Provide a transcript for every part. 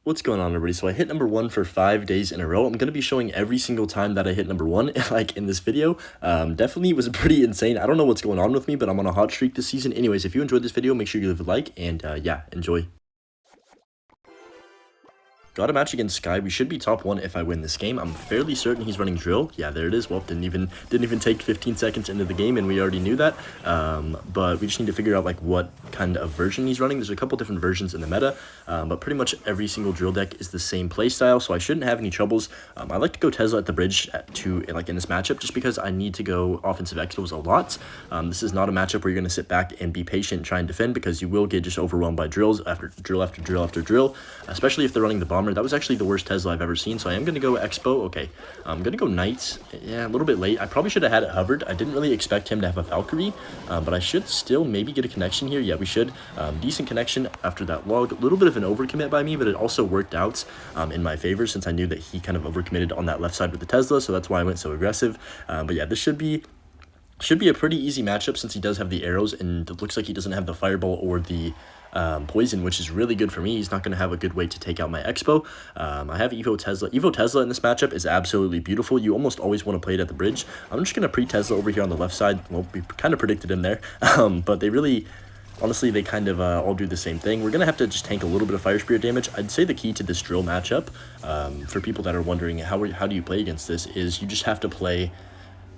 What's going on, everybody? So I hit number one for 5 days in a row. I'm going to be showing every single time that I hit number one, like in this video. Definitely was pretty insane. I don't know what's going on with me, but I'm on a hot streak this season. Anyways, if you enjoyed this video, make sure you leave a like, and yeah, enjoy. Got a match against Sky. We should be top one if I win this game. I'm fairly certain he's running drill. Yeah, there it is. Well, didn't even take 15 seconds into the game, and we already knew that. But we just need to figure out like what kind of version he's running. There's a couple different versions in the meta, but pretty much every single drill deck is the same playstyle, so I shouldn't have any troubles. I like to go Tesla at the bridge like in this matchup, just because I need to go offensive expos a lot. This is not a matchup where you're going to sit back and be patient and try and defend, because you will get just overwhelmed by drills after drill after drill after drill, especially if they're running the bomb. That was actually the worst Tesla I've ever seen, so I am going to go Expo. Okay, I'm going to go Knight. Yeah, a little bit late. I probably should have had it hovered. I didn't really expect him to have a Valkyrie, but I should still maybe get a connection here. Yeah, we should. Decent connection after that log. A little bit of an overcommit by me, but it also worked out in my favor, since I knew that he kind of overcommitted on that left side with the Tesla, so that's why I went so aggressive. But yeah, this should be a pretty easy matchup, since he does have the arrows, and it looks like he doesn't have the fireball or the poison, which is really good for me. He's not going to have a good way to take out my Expo. I have Evo Tesla. Evo Tesla in this matchup is absolutely beautiful. You almost always want to play it at the bridge. I'm just going to pre-Tesla over here on the left side. Well, we kind of predicted him there, but they really... Honestly, they kind of all do the same thing. We're going to have to just tank a little bit of Fire Spirit damage. I'd say the key to this drill matchup, for people that are wondering how do you play against this, is you just have to play,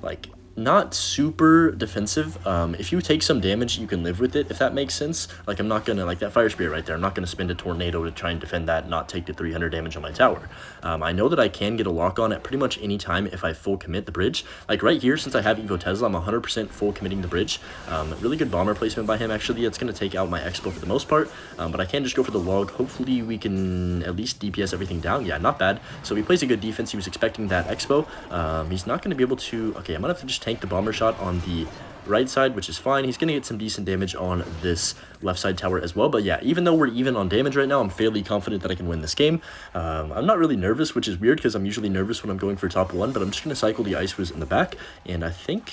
like, not super defensive. If you take some damage, you can live with it, if that makes sense. Like, I'm not gonna, like that Fire Spirit right there, I'm not gonna spend a Tornado to try and defend that, not take the 300 damage on my tower. I know that I can get a lock on at pretty much any time if I full commit the bridge. Like right here, since I have Evo Tesla, I'm 100% full committing the bridge. Really good bomber placement by him, actually. It's gonna take out my Expo for the most part, but I can just go for the log. Hopefully we can at least DPS everything down. Yeah, not bad. So he plays a good defense. He was expecting that Expo. He's not gonna be able to... Okay, I'm gonna have to just tank the bomber shot on the right side, which is fine. He's going to get some decent damage on this left side tower as well. But yeah, even though we're even on damage right now, I'm fairly confident that I can win this game. I'm not really nervous, which is weird, because I'm usually nervous when I'm going for top one, but I'm just going to cycle the Ice Wiz in the back, and I think...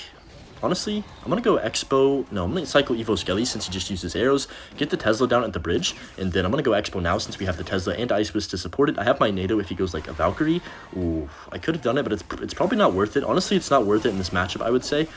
Honestly, I'm going to go Expo. No, I'm going to cycle Evo Skelly, since he just uses arrows. Get the Tesla down at the bridge. And then I'm going to go Expo now, since we have the Tesla and Ice Wiz to support it. I have my NATO if he goes like a Valkyrie. Ooh, I could have done it, but it's probably not worth it. Honestly, it's not worth it in this matchup, I would say.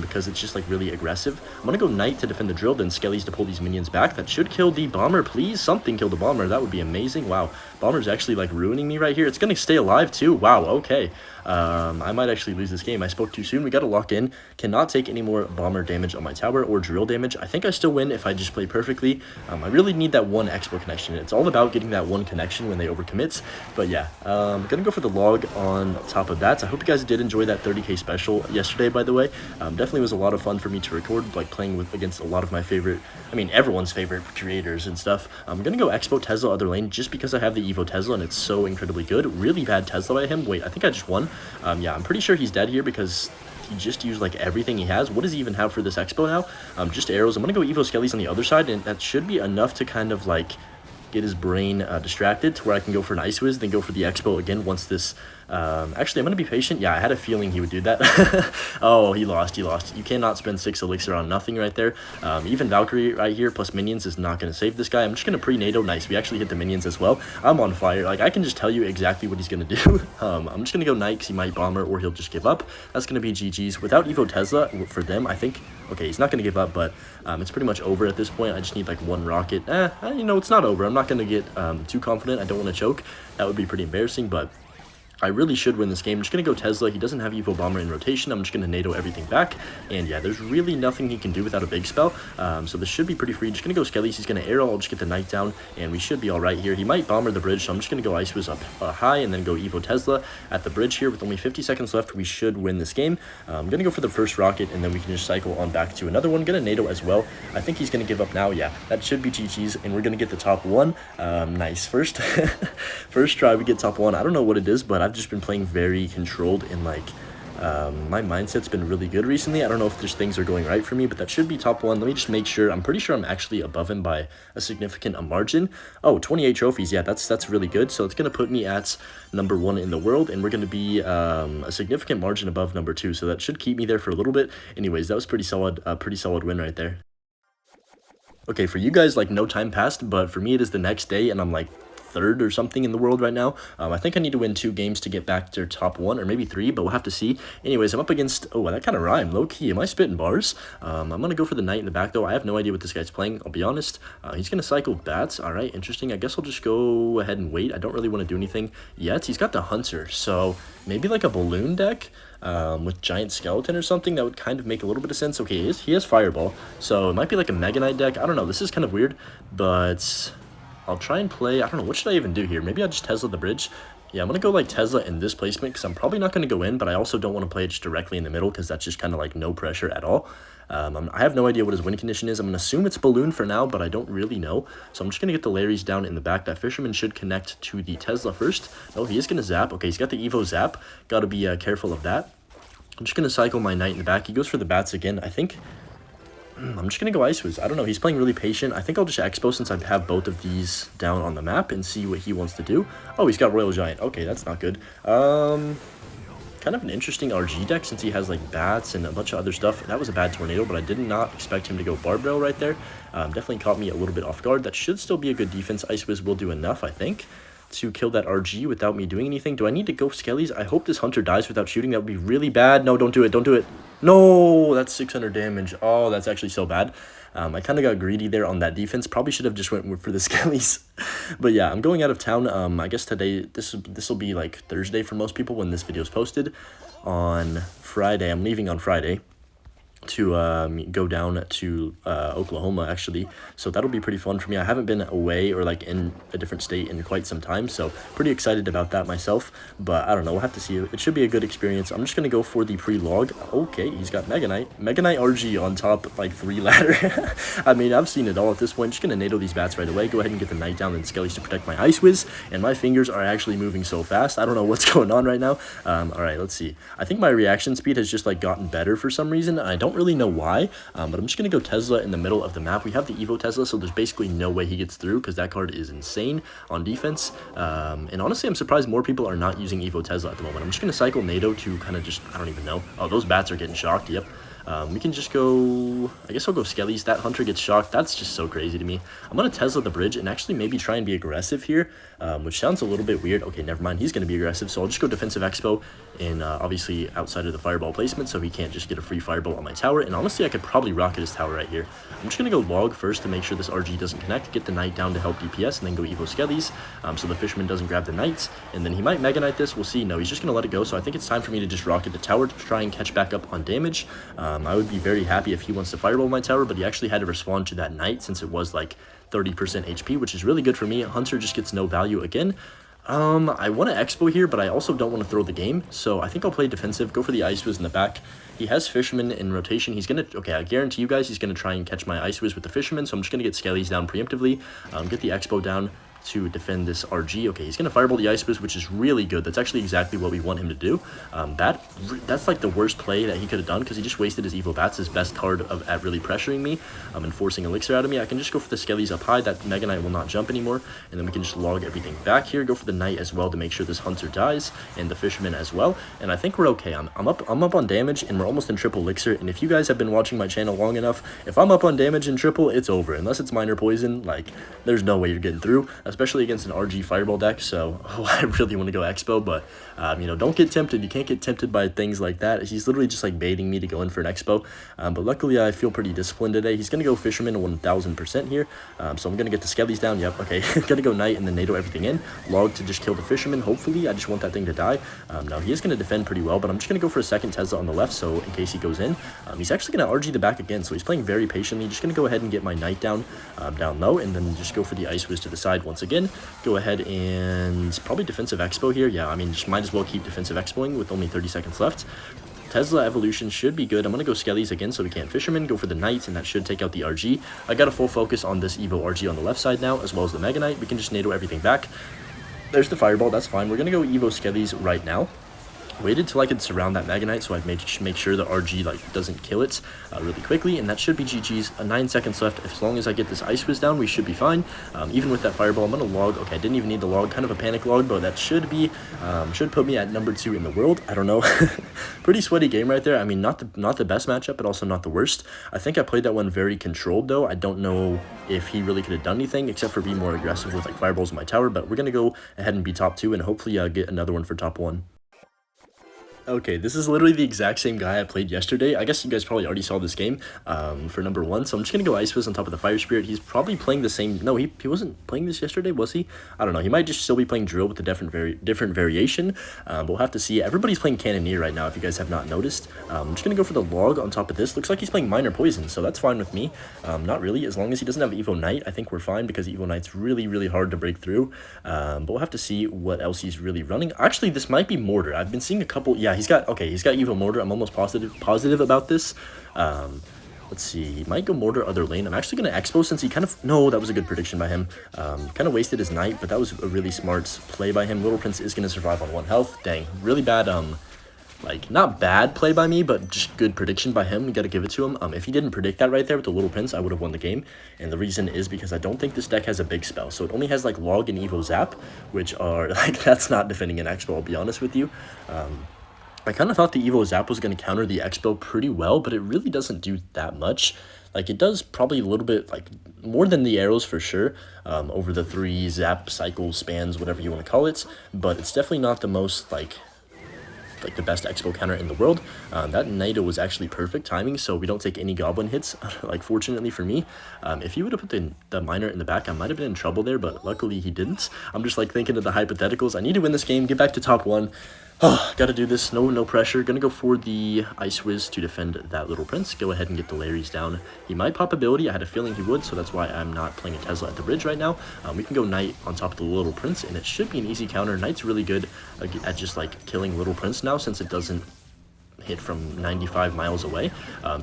Because it's just like really aggressive. I'm going to go Knight to defend the drill, then Skelly's to pull these minions back. That should kill the bomber, please. Something kill the bomber. That would be amazing. Wow. Bomber's actually like ruining me right here. It's going to stay alive too. Wow, okay. I might actually lose this game. I spoke too soon. We got to lock in. Cannot take any more bomber damage on my tower or drill damage. I think I still win if I just play perfectly. I really need that one Expo connection. It's all about getting that one connection when they overcommit. But yeah, I'm going to go for the log on top of that. I hope you guys did enjoy that 30k special yesterday, by the way. Definitely was a lot of fun for me to record, like playing against a lot of my favorite, I mean, everyone's favorite creators and stuff. I'm going to go Expo Tesla other lane, just because I have the Evo Tesla and it's so incredibly good. Really bad Tesla by him. Wait, I think I just won. Yeah, I'm pretty sure he's dead here, because he just used like everything he has. What does he even have for this Expo now? Just arrows. I'm gonna go Evo Skelly's on the other side, and that should be enough to kind of like get his brain distracted to where I can go for an Ice Wiz, then go for the Expo again once this... actually, I'm going to be patient. Yeah, I had a feeling he would do that. Oh, he lost. You cannot spend 6 elixir on nothing right there. Even Valkyrie right here plus minions is not going to save this guy. I'm just going to pre-NATO. Nice. We actually hit the minions as well. I'm on fire. Like, I can just tell you exactly what he's going to do. I'm just going to go Knight, because he might bomber or he'll just give up. That's going to be GG's. Without Evo Tesla, for them, I think... Okay, he's not going to give up, but it's pretty much over at this point. I just need, like, one rocket. You know, it's not over. I'm not going to get too confident. I don't want to choke. That would be pretty embarrassing, but... I really should win this game. I'm just going to go Tesla. He doesn't have Evo Bomber in rotation. I'm just going to NATO everything back. And yeah, there's really nothing he can do without a big spell. So this should be pretty free. Just going to go Skelly's. He's going to arrow. I'll just get the Knight down. And we should be all right here. He might Bomber the bridge. So I'm just going to go Ice Wiz up high and then go Evo Tesla at the bridge here. With only 50 seconds left, we should win this game. I'm going to go for the first rocket, and then we can just cycle on back to another one. Going to NATO as well. I think he's going to give up now. Yeah, that should be GG's. And we're going to get the top one. Nice. First try, we get top one. I don't know what it is, but I've just been playing very controlled, and like my mindset's been really good recently. I don't know if there's things are going right for me, but that should be top one. Let me just make sure. I'm pretty sure I'm actually above him by a significant margin. Oh, 28 trophies. Yeah, that's really good. So it's going to put me at number 1 in the world, and we're going to be a significant margin above number 2. So that should keep me there for a little bit. Anyways, that was pretty solid win right there. Okay, for you guys, like, no time passed, but for me, it is the next day, and I'm like 3rd or something in the world right now. I think I need to win 2 games to get back to top 1, or maybe 3, but we'll have to see. Anyways, I'm up against, oh, that kind of rhymed, low-key. Am I spitting bars? I'm going to go for the knight in the back, though. I have no idea what this guy's playing, I'll be honest. He's going to cycle bats. All right, interesting. I guess I'll just go ahead and wait. I don't really want to do anything yet. He's got the hunter, so maybe like a balloon deck with giant skeleton or something. That would kind of make a little bit of sense. Okay, he has fireball, so it might be like a Mega Knight deck. I don't know. This is kind of weird, but I'll try and play. I don't know. What should I even do here? Maybe I'll just Tesla the bridge. Yeah, I'm going to go like Tesla in this placement because I'm probably not going to go in, but I also don't want to play it just directly in the middle because that's just kind of like no pressure at all. I have no idea what his win condition is. I'm going to assume it's balloon for now, but I don't really know. So I'm just going to get the Larrys down in the back. That fisherman should connect to the Tesla first. Oh, he is going to zap. Okay, he's got the Evo zap. Got to be careful of that. I'm just going to cycle my knight in the back. He goes for the bats again. I think I'm just going to go Ice Wiz. I don't know. He's playing really patient. I think I'll just Expo since I have both of these down on the map and see what he wants to do. Oh, he's got Royal Giant. Okay, that's not good. Kind of an interesting RG deck since he has like bats and a bunch of other stuff. That was a bad tornado, but I did not expect him to go barbell right there. Definitely caught me a little bit off guard. That should still be a good defense. Ice Wiz will do enough, I think, to kill that RG without me doing anything. Do I need to go Skellies? I hope this hunter dies without shooting. That would be really bad. No, don't do it. Don't do it. No, that's 600 damage. Oh, that's actually so bad. I kind of got greedy there on that defense. Probably should have just went for the Skellies. But yeah, I'm going out of town. I guess today, this will be like Thursday for most people when this video is posted. On Friday, I'm leaving on Friday to go down to Oklahoma, actually, so that'll be pretty fun for me. I haven't been away or like in a different state in quite some time, so pretty excited about that myself, but I don't know, we'll have to see. It should be a good experience. I'm just gonna go for the pre-log. Okay, he's got Mega Knight RG on top, like 3 ladder. I mean, I've seen it all at this point. Just gonna NATO these bats right away, go ahead and get the knight down and Skellies to protect my Ice Wiz, and my fingers are actually moving so fast. I don't know what's going on right now. All right, let's see. I think my reaction speed has just like gotten better for some reason. I don't really know why, but I'm just gonna go Tesla in the middle of the map. We have the Evo Tesla, so there's basically no way he gets through because that card is insane on defense. And honestly, I'm surprised more people are not using Evo Tesla at the moment. I'm just gonna cycle NATO to kind of just, I don't even know. Oh, those bats are getting shocked. Yep. We can just go, I guess I'll go Skellies. That hunter gets shocked. That's just so crazy to me. I'm going to Tesla the bridge and actually maybe try and be aggressive here, which sounds a little bit weird. Okay, never mind. He's going to be aggressive, so I'll just go defensive Expo and obviously outside of the fireball placement, so he can't just get a free fireball on my tower. And honestly, I could probably rocket his tower right here. I'm just going to go log first to make sure this RG doesn't connect, get the knight down to help DPS, and then go Evo Skellies, so the fisherman doesn't grab the knights, and then he might Mega Knight this. We'll see. No, he's just going to let it go, so I think it's time for me to just rocket the tower to try and catch back up on damage. I would be very happy if he wants to fireball my tower, but he actually had to respond to that knight since it was like 30% HP, which is really good for me. Hunter just gets no value again. I want to Expo here, but I also don't want to throw the game, so I think I'll play defensive, go for the Ice Wiz in the back. He has Fisherman in rotation. He's going to, okay, I guarantee you guys he's going to try and catch my Ice Wiz with the Fisherman, so I'm just going to get Skellies down preemptively, get the Expo down to defend this RG. Okay, he's going to fireball the Ice Wiz, which is really good. That's actually exactly what we want him to do. That's like the worst play that he could have done because he just wasted his Evo Bats, his best card at really pressuring me and forcing Elixir out of me. I can just go for the Skellies up high. That Mega Knight will not jump anymore, and then we can just log everything back here. Go for the Knight as well to make sure this Hunter dies, and the Fisherman as well. And I think we're okay. I'm up on damage, and we're almost in triple Elixir. And if you guys have been watching my channel long enough, if I'm up on damage in triple, it's over. Unless it's minor poison, like there's no way you're getting through, especially against an RG fireball deck. So I really want to go Expo, but you know, don't get tempted. You can't get tempted by things like that. He's literally just like baiting me to go in for an Expo, but luckily I feel pretty disciplined today. He's gonna go Fisherman 1000% here, so I'm gonna get the Skellies down. Yep, okay. Gonna go Knight and then NATO everything in, log to just kill the Fisherman. Hopefully, I just want that thing to die. Now he is gonna defend pretty well, but I'm just gonna go for a second Tesla on the left, so in case he goes in, he's actually gonna RG the back again, so he's playing very patiently. Just gonna go ahead and get my Knight down low, and then just go for the Ice Wiz to the side once again. Go ahead and probably defensive Expo here. Yeah, I mean, just might as well keep defensive Expoing with only 30 seconds left. Tesla evolution should be good. I'm going to go Skellies again so we can't Fisherman. Go for the Knights, and that should take out the RG. I got a full focus on this Evo RG on the left side now, as well as the Mega Knight. We can just NATO everything back. There's the Fireball. That's fine. We're going to go Evo Skellies right now. waited till I could surround that Mega Knight so I'd make sure the RG like doesn't kill it really quickly, and that should be GG's. 9 seconds left. As long as I get this Ice Whiz down, we should be fine. Even with that Fireball, I'm gonna log. Okay, I didn't even need the log, kind of a panic log, but that should put me at number 2 in the world. I don't know. Pretty sweaty game right there. I mean, not the best matchup, but also not the worst. I think I played that one very controlled though. I don't know if he really could have done anything except for be more aggressive with like fireballs in my tower, but we're gonna go ahead and be top 2 and hopefully get another one for top 1. Okay, this is literally the exact same guy I played yesterday. I guess you guys probably already saw this game for number 1, so I'm just going to go Ice Fizz on top of the Fire Spirit. He's probably playing the same... No, he wasn't playing this yesterday, was he? I don't know. He might just still be playing Drill with a different variation, but we'll have to see. Everybody's playing Cannoneer right now, if you guys have not noticed. I'm just going to go for the Log on top of this. Looks like he's playing Minor Poison, so that's fine with me. Not really. As long as he doesn't have Evo Knight, I think we're fine, because Evo Knight's really, really hard to break through. But we'll have to see what else he's really running. Actually, this might be Mortar. I've been seeing a couple... Yeah, he's got Evo Mortar. I'm almost positive about this. Let's see. He might go Mortar other lane. I'm actually going to Expo since he kind of... No, that was a good prediction by him. Kind of wasted his Knight, but that was a really smart play by him. Little Prince is going to survive on 1 health. Dang. Really bad, like, not bad play by me, but just good prediction by him. We got to give it to him. If he didn't predict that right there with the Little Prince, I would have won the game. And the reason is because I don't think this deck has a big spell. So it only has, like, Log and Evo Zap, which are, like, that's not defending an Expo, I'll be honest with you. I kind of thought the Evo Zap was going to counter the Expo pretty well, but it really doesn't do that much. Like, it does probably a little bit, like, more than the arrows for sure, over the 3 Zap cycle spans, whatever you want to call it, but it's definitely not the most, like the best Expo counter in the world. That Nida was actually perfect timing, so we don't take any Goblin hits, like, fortunately for me. If he would have put the Miner in the back, I might have been in trouble there, but luckily he didn't. I'm just, like, thinking of the hypotheticals. I need to win this game, get back to top 1. Oh, gotta do this. No pressure. Gonna go for the Ice Whiz to defend that Little Prince. Go ahead and get the Larrys down. He might pop ability. I had a feeling he would, so that's why I'm not playing a Tesla at the bridge right now. We can go Knight on top of the Little Prince, and it should be an easy counter. Knight's really good at just, like, killing Little Prince now, since it doesn't hit from 95 miles away.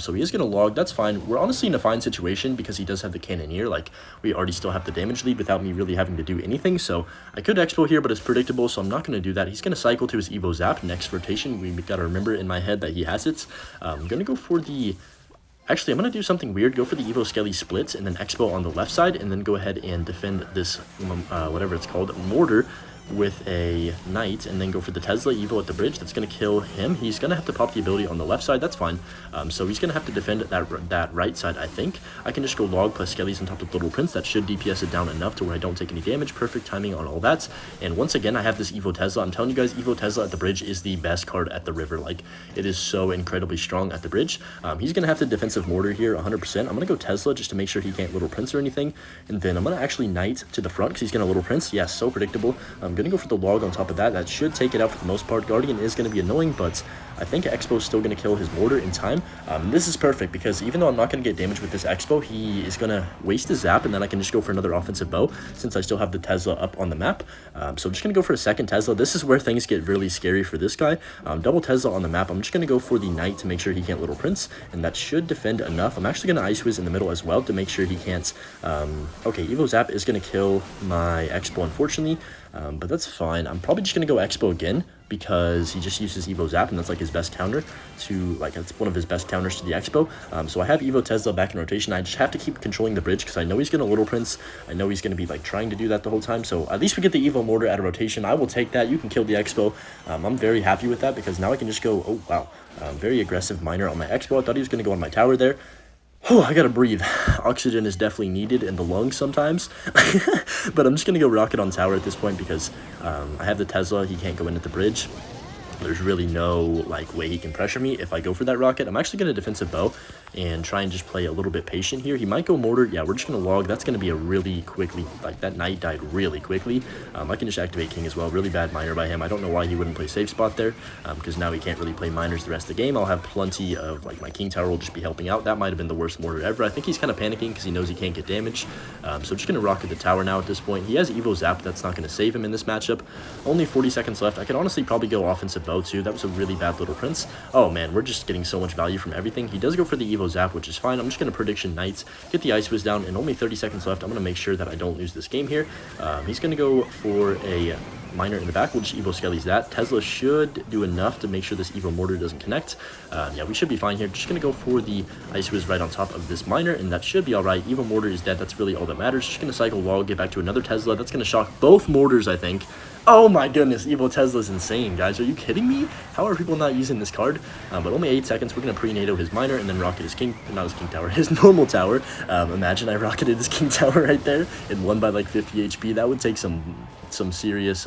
So he is going to log. That's fine. We're honestly in a fine situation because he does have the Cannoneer. Like, we already still have the damage lead without me really having to do anything. So I could Expo here, but it's predictable, so I'm not going to do that. He's going to cycle to his Evo Zap next rotation. We got to remember in my head that he has it. I'm going to go for the... Actually, I'm going to do something weird. Go for the Evo Skelly splits and then Expo on the left side, and then go ahead and defend this, whatever it's called, Mortar, with a Knight, and then go for the Tesla Evo at the bridge. That's going to kill him. He's going to have to pop the ability on the left side. That's fine. So he's going to have to defend that right side, I think. I can just go Log plus Skellies on top of Little Prince. That should DPS it down enough to where I don't take any damage. Perfect timing on all that. And once again, I have this Evo Tesla. I'm telling you guys, Evo Tesla at the bridge is the best card at the river. Like, it is so incredibly strong at the bridge. He's going to have the defensive Mortar here 100%. I'm going to go Tesla just to make sure he can't Little Prince or anything. And then I'm going to actually Knight to the front because he's going to Little Prince. Yes, so predictable. I'm going to go for the Log on top of that. That should take it out for the most part. Guardian is going to be annoying, but I think Expo is still going to kill his Mortar in time. This is perfect because even though I'm not going to get damage with this Expo, he is going to waste his Zap, and then I can just go for another offensive bow since I still have the Tesla up on the map. So I'm just going to go for a second Tesla. This is where things get really scary for this guy. Double Tesla on the map. I'm just going to go for the Knight to make sure he can't Little Prince, and that should defend enough. I'm actually going to Ice Whiz in the middle as well to make sure he can't. Okay, Evo Zap is going to kill my Expo, unfortunately. But that's fine. I'm probably just going to go Expo again because he just uses Evo Zap, and that's like his best counter to, like, it's one of his best counters to the Expo. So I have Evo Tesla back in rotation. I just have to keep controlling the bridge because I know he's going to Little Prince. I know he's going to be, like, trying to do that the whole time. So at least we get the Evo Mortar out of rotation. I will take that. You can kill the Expo. I'm very happy with that because now I can just go, oh, wow, very aggressive Miner on my Expo. I thought he was going to go on my tower there. Oh, I gotta breathe. Oxygen is definitely needed in the lungs sometimes. But I'm just gonna go Rocket on tower at this point because I have the Tesla. He can't go in at the bridge. There's really no, like, way he can pressure me if I go for that Rocket. I'm actually going to defensive bow and try and just play a little bit patient here. He might go Mortar. Yeah, we're just going to log. That's going to be a really quickly, like, that Knight died really quickly. I can just activate King as well. Really bad Miner by him. I don't know why he wouldn't play safe spot there because now he can't really play Miners the rest of the game. I'll have plenty of, like, my King Tower will just be helping out. That might have been the worst Mortar ever. I think he's kind of panicking because he knows he can't get damage. So just going to Rocket the tower now at this point. He has Evo Zap. That's not going to save him in this matchup. Only 40 seconds left. I could honestly probably go offensive bow too. That was a really bad Little Prince. Oh man, we're just getting so much value from everything. He does go for the Evo Zap, which is fine. I'm just going to prediction Knights, get the Ice Whiz down, and only 30 seconds left. I'm going to make sure that I don't lose this game here. He's going to go for a miner in the back. We'll just Evo Skellies that. Tesla should do enough to make sure this Evo Mortar doesn't connect. Yeah, we should be fine here. Just going to go for the Ice Wiz right on top of this miner, and that should be all right. Evo Mortar is dead. That's really all that matters. Just going to cycle wall, get back to another Tesla. That's going to shock both mortars, I think. Oh my goodness, Evo Tesla is insane, guys. Are you kidding me? How are people not using this card? But only 8 seconds. We're going to pre-NATO his miner and then rocket his king, not his king tower, his normal tower. Imagine I rocketed his king tower right there and won by like 50 HP. That would take some serious...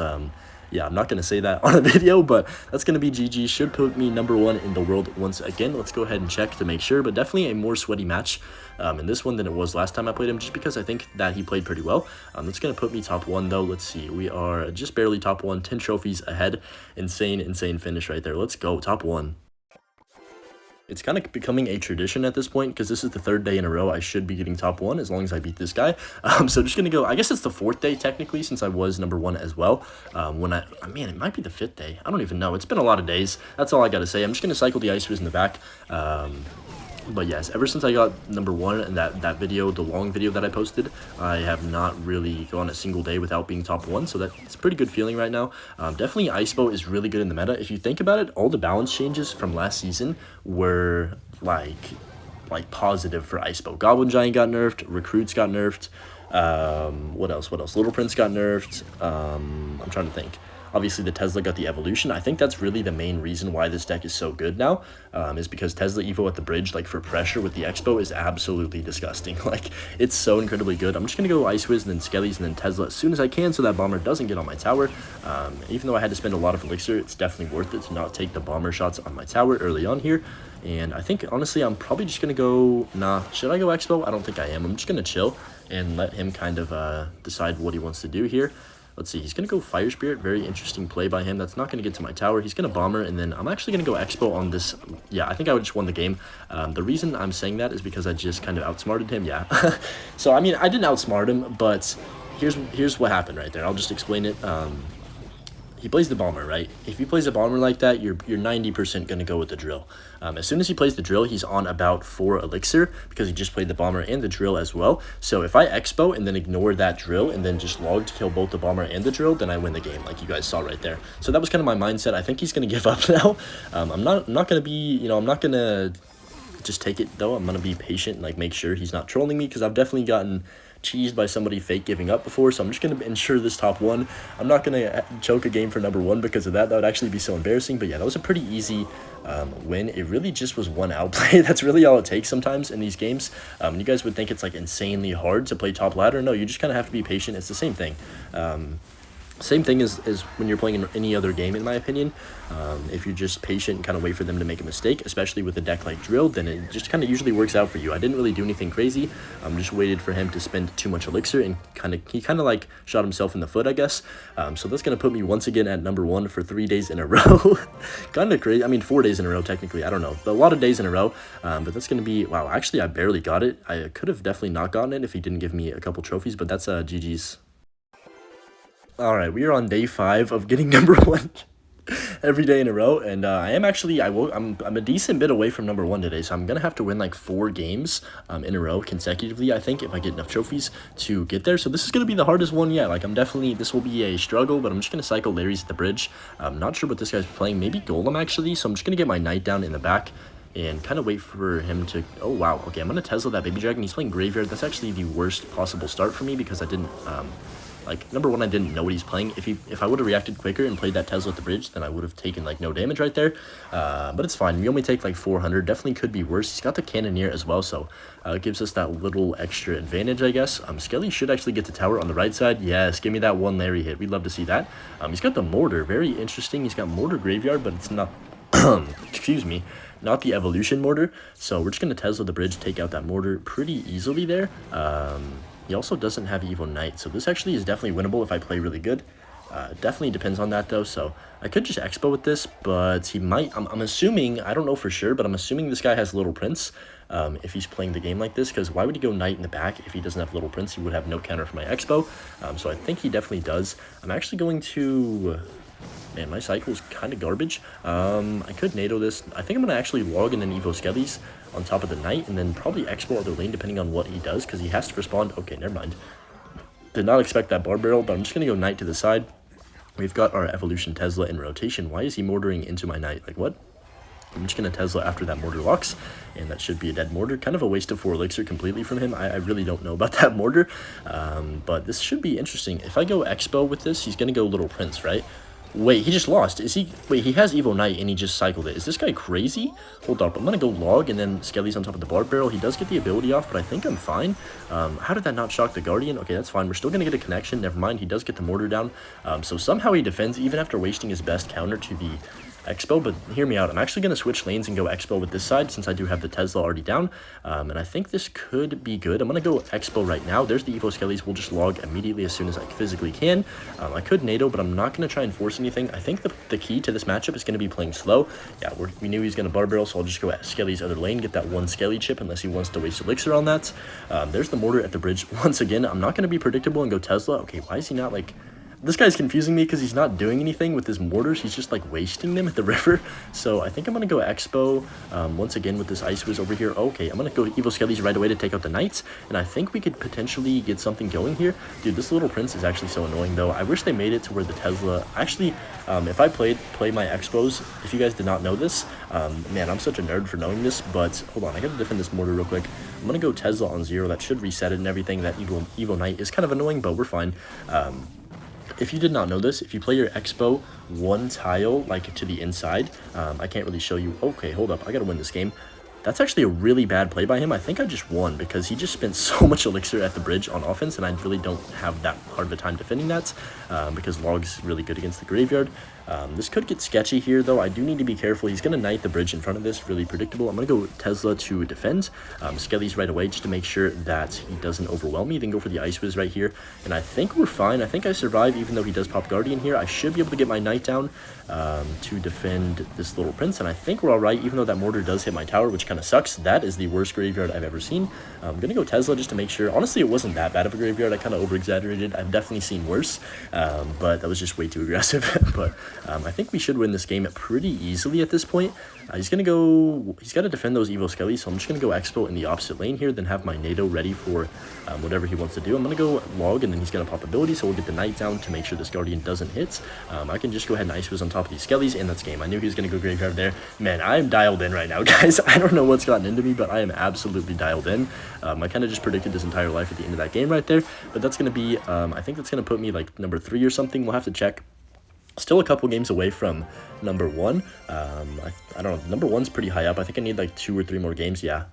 yeah, I'm not going to say that on a video, but that's going to be GG. Should put me #1 in the world once again. Let's go ahead and check to make sure, but definitely a more sweaty match in this one than it was last time I played him, just because I think that he played pretty well. That's going to put me top 1, though. Let's see. We are just barely top 1, 10 trophies ahead. Insane, insane finish right there. Let's go, top 1. It's kind of becoming a tradition at this point because this is the 3rd day in a row I should be getting top 1 as long as I beat this guy. So just going to go, I guess it's the 4th day technically since I was #1 as well. Man, it might be the 5th day. I don't even know. It's been a lot of days. That's all I got to say. I'm just going to cycle the Ice Wiz in the back. But yes, ever since I got #1 and that video, the long video that I posted, I have not really gone a single day without being top 1, so that's a pretty good feeling right now. Definitely Icebo is really good in the meta. If you think about it, all the balance changes from last season were like positive for Icebo. Goblin Giant got nerfed, Recruits got nerfed, what else? Little Prince got nerfed. I'm trying to think. Obviously, the Tesla got the evolution. I think that's really the main reason why this deck is so good now, is because Tesla Evo at the bridge, like for pressure with the Expo, is absolutely disgusting. Like, it's so incredibly good. I'm just going to go Ice Wiz and then Skellies and then Tesla as soon as I can so that Bomber doesn't get on my tower. Even though I had to spend a lot of Elixir, it's definitely worth it to not take the Bomber shots on my tower early on here. And I think, honestly, I'm probably just going to go... Nah, should I go Expo? I don't think I am. I'm just going to chill and let him kind of decide what he wants to do here. Let's see, he's going to go Fire Spirit. Very interesting play by him. That's not going to get to my tower. He's going to Bomber, and then I'm actually going to go Expo on this. Yeah, I think I would just won the game. The reason I'm saying that is because I just kind of outsmarted him, yeah. So, I mean, I didn't outsmart him, but here's what happened right there. I'll just explain it. He plays the Bomber, right? If he plays a Bomber like that, you're 90% going to go with the Drill. As soon as he plays the Drill, he's on about 4 Elixir because he just played the Bomber and the Drill as well. So if I Expo and then ignore that Drill and then just log to kill both the Bomber and the Drill, then I win the game, like you guys saw right there. So that was kind of my mindset. I think he's going to give up now. I'm not going to be, you know, I'm not going to just take it, though. I'm going to be patient and, like, make sure he's not trolling me because I've definitely gotten cheesed by somebody fake giving up before, so I'm just going to ensure this top 1. I'm not going to choke a game for #1 because of that. That would actually be so embarrassing, but yeah, that was a pretty easy win. It really just was one outplay. That's really all it takes sometimes in these games. You guys would think it's like insanely hard to play top ladder. No, you just kind of have to be patient. It's the same thing. Same thing as when you're playing in any other game, in my opinion. If you're just patient and kind of wait for them to make a mistake, especially with a deck like Drill, then it just kind of usually works out for you. I didn't really do anything crazy. Just waited for him to spend too much Elixir, and he kind of like shot himself in the foot, I guess. So that's going to put me once again at #1 for 3 days in a row. Kind of crazy. I mean, 4 days in a row, technically. I don't know. But a lot of days in a row. But that's going to be... Wow, actually, I barely got it. I could have definitely not gotten it if he didn't give me a couple trophies, but that's GG's. Alright, we are on day 5 of getting #1 every day in a row, and I'm a decent bit away from #1 today, so I'm gonna have to win like 4 games in a row consecutively, I think, if I get enough trophies to get there. So this is gonna be the hardest one yet. Like, this will be a struggle, but I'm just gonna cycle Larry's at the bridge. I'm not sure what this guy's playing, maybe Golem actually, so I'm just gonna get my Knight down in the back and kind of wait for him to... Oh, wow. Okay, I'm gonna Tesla that Baby Dragon. He's playing Graveyard. That's actually the worst possible start for me because I didn't... Like, #1, I didn't know what he's playing. If I would have reacted quicker and played that Tesla at the bridge, then I would have taken, like, no damage right there. But it's fine. We only take, like, 400. Definitely could be worse. He's got the Cannoneer as well, so it gives us that little extra advantage, I guess. Skelly should actually get the tower on the right side. Yes, give me that one Larry hit. We'd love to see that. He's got the Mortar. Very interesting. He's got Mortar Graveyard, but it's not... excuse me. Not the Evolution Mortar. So we're just going to Tesla the bridge, take out that Mortar pretty easily there. He also doesn't have Evo Knight, so this actually is definitely winnable if I play really good. Definitely depends on that, though, so I could just Expo with this, but he might... I'm assuming, I don't know for sure, but I'm assuming this guy has Little Prince if he's playing the game like this, because why would he go Knight in the back if he doesn't have Little Prince? He would have no counter for my Expo, so I think he definitely does. I'm actually going to... Man, my cycle is kind of garbage. I could NATO this. I think I'm going to actually log in an Evo Skellies on top of the Knight, and then probably Expo other lane depending on what he does, because he has to respond. Okay, never mind. Did not expect that Bar Barrel, but I'm just going to go Knight to the side. We've got our Evolution Tesla in rotation. Why is he mortaring into my knight? Like, what? I'm just going to Tesla after that mortar locks, and that should be a dead mortar. Kind of a waste of 4 elixir completely from him. I really don't know about that mortar, but this should be interesting. If I go Expo with this, he's going to go Little Prince, right? Wait, he just lost. Is he? Wait, he has Evo Knight and he just cycled it. Is this guy crazy? Hold up. I'm going to go Log and then Skelly's on top of the Barb Barrel. He does get the ability off, but I think I'm fine. How did that not shock the Guardian? Okay, that's fine. We're still going to get a connection. Never mind. He does get the mortar down. So somehow he defends even after wasting his best counter to the Expo, but hear me out. I'm actually going to switch lanes and go Expo with this side since I do have the Tesla already down, and I think this could be good. I'm going to go Expo right now. There's the Evo Skellies. We'll just log immediately as soon as I physically can. I could NATO, but I'm not going to try and force anything. I think the key to this matchup is going to be playing slow. Yeah, we knew he was going to Barb Barrel, so I'll just go at Skelly's other lane, get that 1 Skelly chip unless he wants to waste elixir on that. There's the mortar at the bridge. Once again, I'm not going to be predictable and go Tesla. Okay, why is he not like... This guy's confusing me because he's not doing anything with his mortars. He's just like wasting them at the river. So I think I'm going to go Expo once again with this Ice Wiz over here. Okay, I'm going to go Evo Skellies right away to take out the Knights. And I think we could potentially get something going here. Dude, this Little Prince is actually so annoying though. I wish they made it to where the Tesla... Actually, if I play my Expos, if you guys did not know this, man, I'm such a nerd for knowing this. But hold on, I got to defend this mortar real quick. I'm going to go Tesla on 0. That should reset it and everything. That Evo Knight is kind of annoying, but we're fine. If you did not know this, if you play your Expo 1 tile, like, to the inside, I can't really show you. Okay, hold up. I gotta win this game. That's actually a really bad play by him. I think I just won because he just spent so much elixir at the bridge on offense, and I really don't have that hard of a time defending that because Log's really good against the graveyard. This could get sketchy here, though. I do need to be careful. He's going to knight the bridge in front of this. Really predictable. I'm going to go Tesla to defend. Skelly's right away just to make sure that he doesn't overwhelm me. Then go for the Ice Wiz right here. And I think we're fine. I think I survive, even though he does pop Guardian here. I should be able to get my knight down to defend this Little Prince. And I think we're all right, even though that mortar does hit my tower, which kind of sucks. That is the worst graveyard I've ever seen. I'm going to go Tesla just to make sure. Honestly, it wasn't that bad of a graveyard. I kind of over-exaggerated. I've definitely seen worse, but that was just way too aggressive. But I think we should win this game pretty easily at this point. He's got to defend those Evo Skellies, so I'm just going to go Expo in the opposite lane here, then have my NATO ready for whatever he wants to do. I'm going to go Log, and then he's going to pop ability, so we'll get the Knight down to make sure this Guardian doesn't hit. I can just go ahead and Ice Wiz on top of these Skellies, and that's game. I knew he was going to go Graveyard there. Man, I am dialed in right now, guys. I don't know what's gotten into me, but I am absolutely dialed in. I kind of just predicted this entire life at the end of that game right there, but that's going to be, I think that's going to put me like number 3 or something. We'll have to check. Still a couple games away from number 1. I don't know. Number 1's pretty high up. I think I need like 2 or 3 more games. Yeah.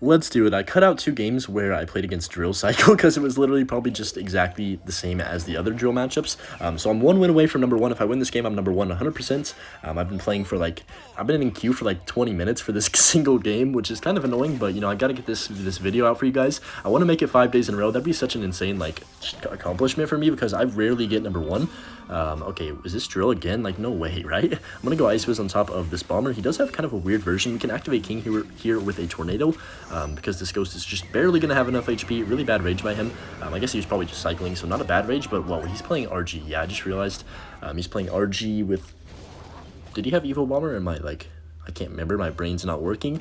Let's do it. I cut out 2 games where I played against Drill Cycle because it was literally probably just exactly the same as the other Drill matchups. So I'm 1 win away from number 1. If I win this game, I'm number 1 100%. I've been playing for like, I've been in queue for like 20 minutes for this single game, which is kind of annoying, but you know, I got to get this video out for you guys. I want to make it 5 days in a row. That'd be such an insane like accomplishment for me because I rarely get number 1. Okay, is this Drill again? Like, no way, right? I'm gonna go Ice Wiz on top of this Bomber. He does have kind of a weird version. We can activate King here with a Tornado, because this Ghost is just barely gonna have enough HP. Really bad rage by him. I guess he was probably just cycling, so not a bad rage, but well, he's playing RG. Yeah, I just realized he's playing RG with... Did he have Evo Bomber? Or am I like... I can't remember. My brain's not working.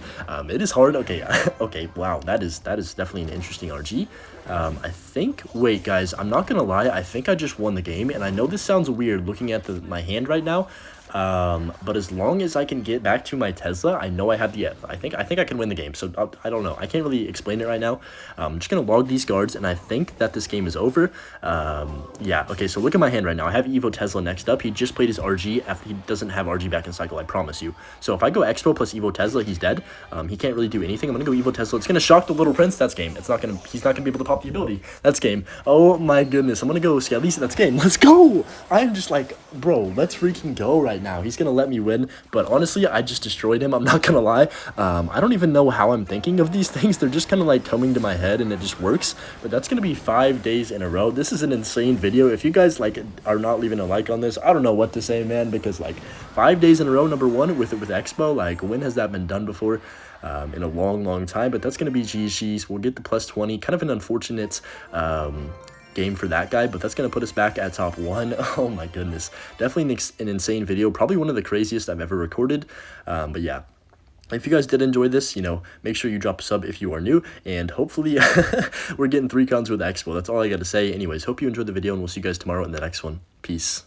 It is hard. Okay, okay. Wow, that is definitely an interesting RG. I think. Wait, guys. I'm not gonna lie. I think I just won the game, and I know this sounds weird looking at my hand right now. But as long as I can get back to my Tesla, I know I have the... I think I can win the game. So I don't know. I can't really explain it right now. I'm just gonna log these guards, and I think that this game is over. Yeah. Okay. So look at my hand right now. I have Evo Tesla next up. He just played his RG. After he doesn't have RG back in cycle. I promise you. So if I go Expo plus Evo Tesla, he's dead. He can't really do anything. I'm gonna go Evo Tesla. It's gonna shock the Little Prince. That's game. He's not gonna be able to pop the ability. That's game. Oh my goodness. I'm gonna go Skellies. That's game. Let's go. I'm just like, bro, let's freaking go right now. He's gonna let me win, but honestly, I just destroyed him. I'm not gonna lie. I don't even know how I'm thinking of these things. They're just kind of like coming to my head, and it just works. But that's gonna be 5 days in a row. This is an insane video. If you guys like are not leaving a like on this, I don't know what to say, man, because like 5 days in a row, number 1 with Expo. Like, when has that been done before? In a long time. But that's gonna be GG's. We'll get the plus 20. Kind of an unfortunate game for that guy, but that's going to put us back at top 1. Oh my goodness. Definitely an insane video. Probably one of the craziest I've ever recorded. But yeah. if you guys did enjoy this, make sure you drop a sub if you are new, and hopefully we're getting 3 cons with Expo. That's all I got to say. Anyways, hope you enjoyed the video, and we'll see you guys tomorrow in the next one. Peace.